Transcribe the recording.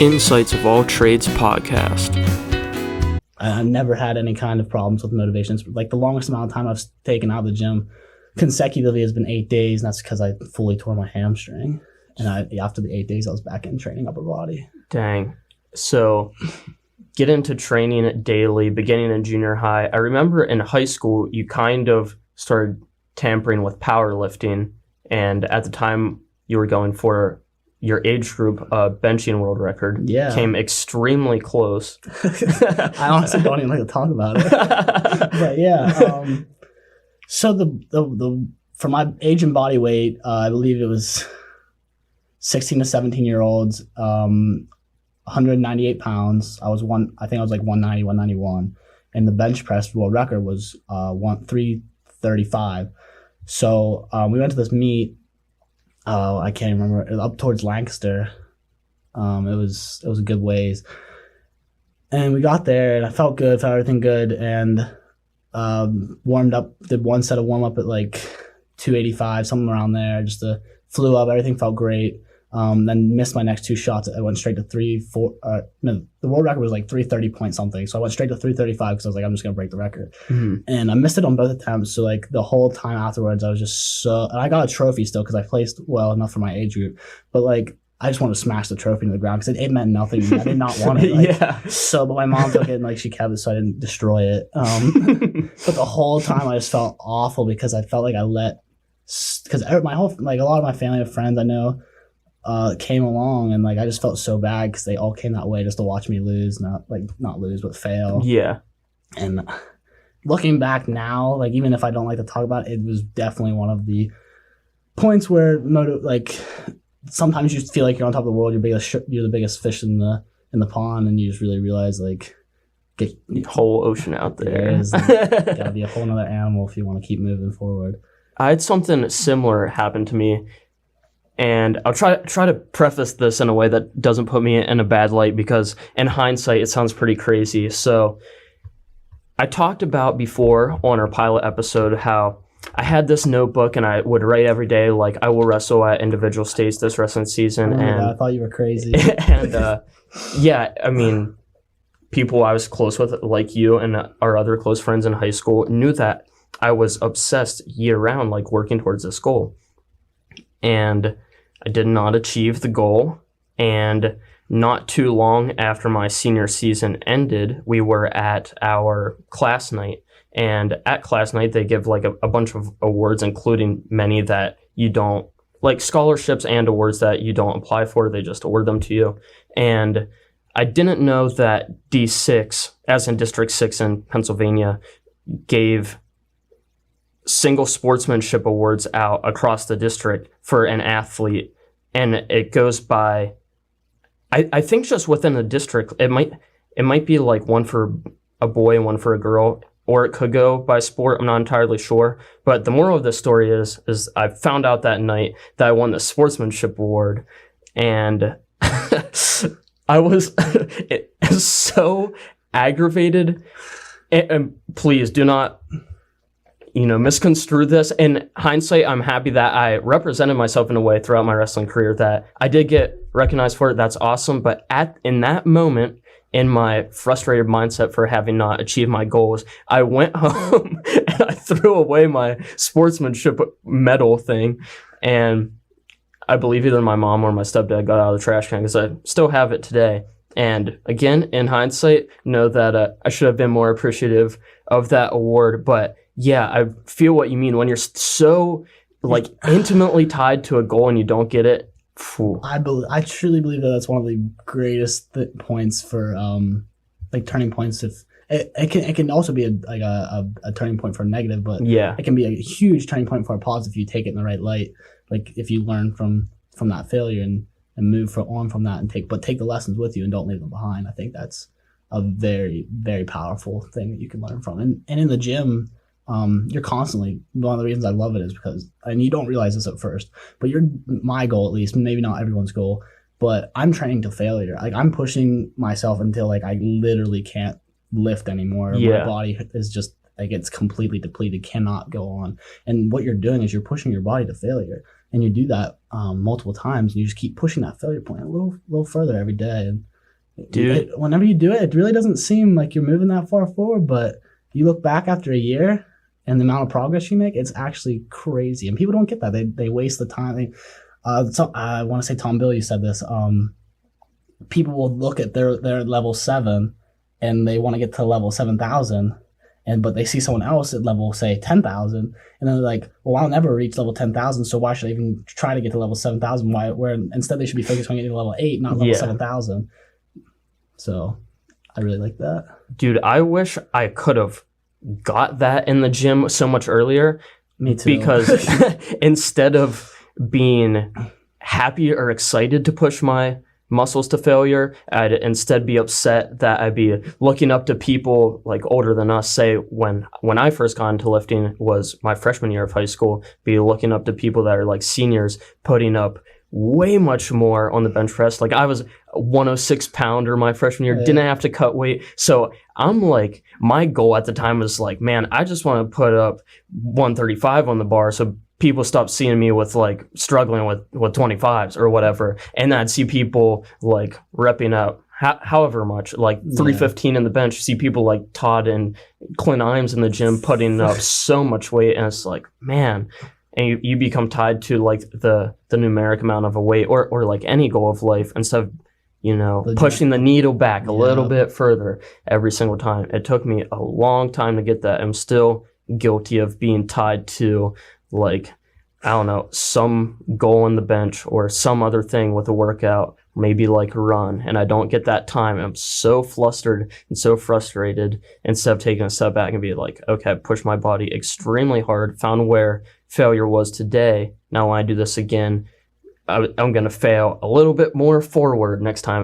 Insights of All Trades podcast. I've never had any kind of problems with motivations. Like the longest amount of time I've taken out of the gym consecutively has been 8 days, and that's because I fully tore my hamstring. And after the 8 days, I was back in training upper body. Dang. So get into training daily, beginning in junior high. I remember in high school, you kind of started tampering with powerlifting. And at the time, you were going for your age group benching world record. Yeah. Came extremely close. I honestly don't even like to talk about it. But yeah. So the for my age and body weight, I believe it was 16 to 17 year olds, 198 pounds. I think I was like 190, 191. And the bench press world record was 335. So we went to this meet. I can't remember. It was up towards Lancaster. It was a good ways. And we got there, and I felt good, felt everything good, and warmed up. Did one set of warm up at like 285, something around there. Just flew up. Everything felt great. Then missed my next two shots. I went straight to 3-4. No, the world record was like 330 point something. So I went straight to 335 because I was like, I'm just gonna break the record. Mm-hmm. And I missed it on both attempts. So like the whole time afterwards, I was just and I got a trophy still because I placed well enough for my age group. But like I just wanted to smash the trophy into the ground because it meant nothing to me. I did not want it. Like, yeah. So, but my mom took it and like she kept it, so I didn't destroy it. But the whole time I just felt awful because I felt like because my whole a lot of my family and friends I know. Came along, and like I just felt so bad because they all came that way just to watch me lose, not lose but fail. Yeah. And looking back now, like even if I don't like to talk about it, it was definitely one of the points where sometimes you feel like you're on top of the world, you're the biggest fish in the pond, and you just really realize like the whole ocean out there. Gotta be a whole nother animal if you want to keep moving forward. I had something similar happen to me. And I'll try to preface this in a way that doesn't put me in a bad light because in hindsight, it sounds pretty crazy. So I talked about before on our pilot episode how I had this notebook and I would write every day, like, I will wrestle at individual states this wrestling season. And I thought you were crazy. And yeah, I mean, people I was close with, like you and our other close friends in high school, knew that I was obsessed year round, like working towards this goal. And I did not achieve the goal, and not too long after my senior season ended, we were at our class night, and at class night they give like a bunch of awards, including many that you don't, like scholarships and awards that you don't apply for, they just award them to you. And I didn't know that D6, as in District 6 in Pennsylvania, gave single sportsmanship awards out across the district for an athlete, and it goes by I think just within the district it might be like one for a boy and one for a girl, or it could go by sport. I'm not entirely sure, but the moral of this story is I found out that night that I won the sportsmanship award, and I was so aggravated, and please do not misconstrue this. In hindsight, I'm happy that I represented myself in a way throughout my wrestling career that I did get recognized for it. That's awesome. But in that moment, in my frustrated mindset for having not achieved my goals, I went home and I threw away my sportsmanship medal thing. And I believe either my mom or my stepdad got out of the trash can because I still have it today. And again, in hindsight, know that I should have been more appreciative of that award. But yeah, I feel what you mean when you're so like intimately tied to a goal and you don't get it. Phew. I truly believe that that's one of the greatest points for turning points. If it can also be a turning point for a negative, but yeah, it can be a huge turning point for a positive if you take it in the right light. Like if you learn from that failure and move on from that and take the lessons with you and don't leave them behind. I think that's a very, very powerful thing that you can learn from. And in the gym, you're constantly, one of the reasons I love it is because, and you don't realize this at first, but my goal at least, maybe not everyone's goal, but I'm training to failure. Like I'm pushing myself until like I literally can't lift anymore. Yeah. My body is just like it's completely depleted, cannot go on. And what you're doing is you're pushing your body to failure. and you do that multiple times, and you just keep pushing that failure point a little further every day. And Dude, whenever you do it, it really doesn't seem like you're moving that far forward, but you look back after a year and the amount of progress you make, it's actually crazy. And people don't get that. They waste the time. So I want to say Tom Bill, you said this. People will look at their level 7 and they want to get to level 7,000, but they see someone else at level, say, 10,000, and then they're like, well, I'll never reach level 10,000, so why should I even try to get to level 7,000? Where instead they should be focused on getting to level 8, not level 7,000. So I really like that. Dude, I wish I could have got that in the gym so much earlier. Me too. Because instead of being happy or excited to push my muscles to failure, I'd instead be upset that I'd be looking up to people like older than us. Say when I first got into lifting was my freshman year of high school, be looking up to people that are like seniors putting up way much more on the bench press. Like I was a 106 pounder my freshman year, didn't have to cut weight. So I'm like, my goal at the time was like, man, I just want to put up 135 on the bar so people stop seeing me with like struggling with 25s or whatever. And I'd see people like repping up however much, like 315 in the bench, see people like Todd and Clint Imes in the gym putting up so much weight. And it's like, man, and you become tied to like the numeric amount of a weight or like any goal of life instead of, pushing the needle back a little bit further every single time. It took me a long time to get that. I'm still guilty of being tied to like, I don't know, some goal on the bench or some other thing with a workout, maybe like a run, and I don't get that time. I'm so flustered and so frustrated instead of taking a step back and be like, okay, I pushed my body extremely hard, found where failure was today. Now when I do this again, I'm going to fail a little bit more forward next time.